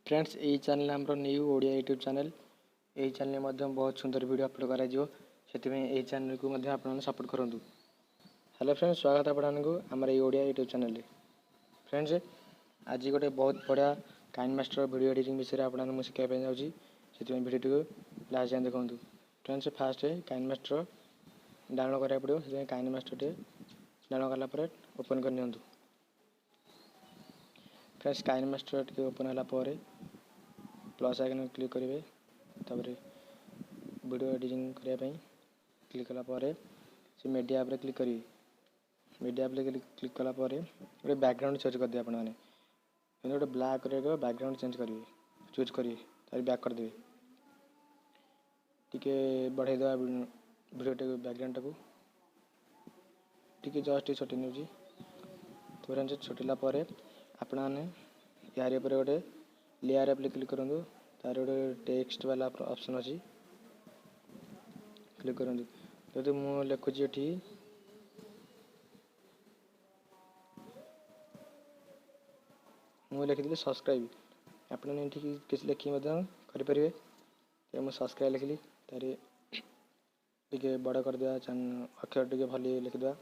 Friends यही channel आम new Odia YouTube channel यही चैनल में बहुत सुंदर वीडियो अपलोड कर चैनल को आप सपोर्ट करूँ। हेलो फ्रेंड्स, स्वागत है आपको आम ओडिया यूट्यूब चैनल। फ्रेंड्स आज गोटे बहुत बढ़िया काइनमास्टर वीडियो एडिटिंग विषय आपको शिखाई जाऊँगी, से वीडियो लास्ट जाए देखूँ। फ्रेंड्स फास्ट काइनमास्टर डाउनलोड करा पड़ो, से काइनमास्टर डाउनलोड कलापर ओपन कर। फ्रेंड्स काइनमास्टर टी ओपन है प्लस आइकन क्लिक करेंगे, तापर वीडियो एडिटिंग करने क्लिक कलापर से मीडिया पर क्लिक करेंगे। मीडिया पर क्लिक कलापर गोटे बैकग्राउंड चेंज कर दिए आपने गोटे ब्लैक बैकग्राउंड चेंज करेंगे, चूज करेंगे ताकि बैक करदे टी बढ़ाई देवा वीडियो बैकग्राउंड टाक टी जस्ट छोटी नौजी। तो फ्रेंड्स छोटिला आपण मैंने यार पर गोटे लेयर पर क्लिक करूँ, तार गोटे टेक्स्ट वाला ऑप्शन अच्छी क्लिक करूँ। जब मुझे लिखुची ये मुझे लिखी सब्सक्राइब, आपने किसी लिखिक करेंगे। तो मुझे सब्सक्राइब लिखिली तार टे बड़ करदे अक्षर टे भल लिखिदा।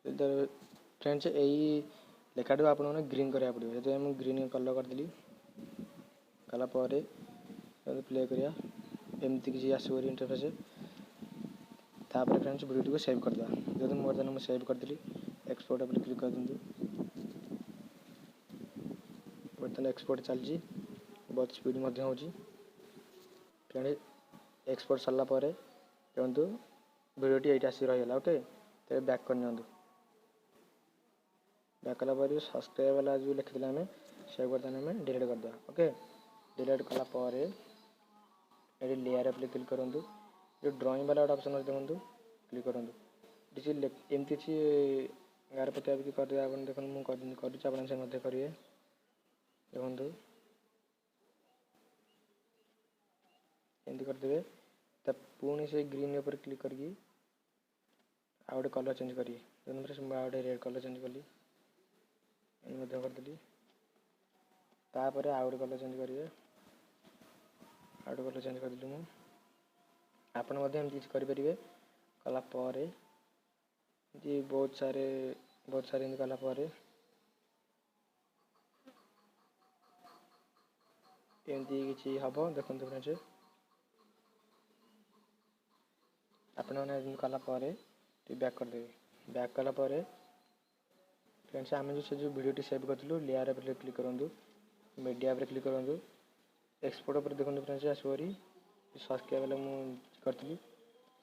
फ्रेंड्स यही लेखा आप ग्रीन करा पड़ो, जो मुझे ग्रीन कलर करदेली कलापर प्ले करिया एमती किसी आसो इंटरफेस। तापर फ्रेंड्स वीडियो को सेव करदा, जो मुझे सेव करदेली एक्सपोर्ट पर क्लिक कर दिंतु। बर्तमान एक्सपोर्ट चलती बहुत स्पीड हो। फ्रेंड्स एक्सपोर्ट सरलापर देखो वीडियोटी ये आसिक रहीगला। ओके तो बैक करनी, बैक कलापर सब्सक्राइब वाला जो लिखी आम से बर्तमान डिलीट करदे। ओके डिलीट कलापर ये लेयर पर क्लिक करूँ, जो ड्राइंग वाला ऑप्शन अच्छे देखो क्लिक करूँ। एमती किसी गार पत्या करदे आप देख मुझे करेंगे देखो एमती करदे। तब पुणी से ग्रीन पर क्लिक करके आ गए कलर चेंज करिए, गोटे रेड कलर चेंज कली करदेली। तापर आ गए कलर चेंज करेंगे, आ गए कलर चेंज करदेली मुझे। आपड़ एमती करेंगे कलापर बहुत सारे एमती कलापर एमती किसी हम देखते। फ्रेंड्स आपने कलापर बैक करदे, बैक कलापर फ्रेंड्स आम जो वीडियो सेव करूँ लेयर पर क्लिक करूँ, मीडिया पर क्लिक करूँ, एक्सपोर्ट पर देखो। फ्रेंड्स आसोरी सब्सक्राइब वाला मुझे करी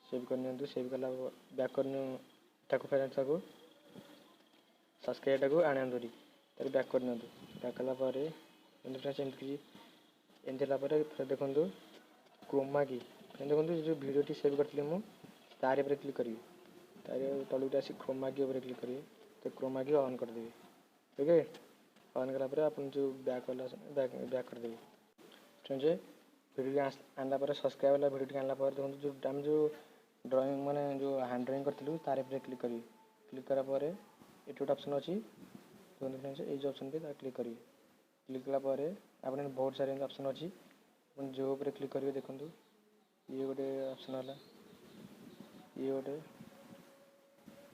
सेव करनी, सेव कला बैक करनी फ्रेंड्स को सब्सक्राइब टाक आने ताकि बैक करनी। बैक कलापर फ्रेंड्स एमती फिर देखो क्रोमा की देखो जो वीडियो सेव करी मुझे तार पर क्लिक करी तार तलुक आसी क्रोमा की क्लिक करेंगे, तो क्रोमा की ऑन करदेवी। ठीक है ऑन कलापर आप जो बैक वाला बैक करदेवी। फ्रेंड्स वीडियो आनला सब्सक्राइब वाला वीडियो आनला देखो जो आम जो ड्राइंग माने जो हैंड ड्राइंग करूँ तार पर क्लिक करी क्लिक करापर ये गोटे ऑप्शन अच्छी देखो। फ्रेंड्स ये ऑप्शन पे क्लिक करेंगे, क्लिक कलापर आपने बहुत सारे ऑप्शन अच्छी जो पर क्लिक करेंगे। देखो ये गोटे ऑप्शन है, ये गोटे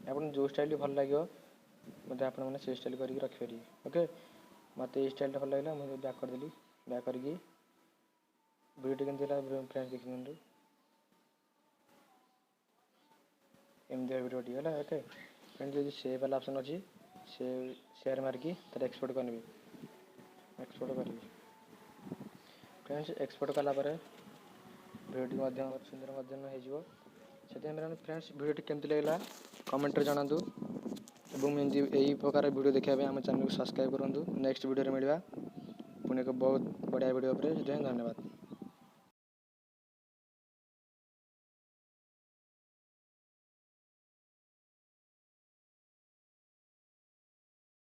आप जो स्टाइल भल लगे मतलब आपने से स्टाइल करके रखिपारे। ओके मत ये स्टाइल भल लगे मुझे बैक करदेली, बैक करके वीडियो केमती फ्रेंड्स देखते एमती वीडियो है। ओके फ्रेंड्स जो सेव वाला ऑप्शन अच्छी से शेयर मारिकी तर एक्सपोर्ट करनी, एक्सपोर्ट करी। फ्रेंड्स एक्सपोर्ट कलापर वीडियो सुंदर हो। फ्रेंड्स वीडियो केमती लगला कमेंट जनातु और यही प्रकार वीडियो देखा आम चैनल को सब्सक्राइब करूँ। नेक्स्ट वीडियो मिलवा पुणी एक बहुत बढ़िया वीडियो पर। धन्यवाद।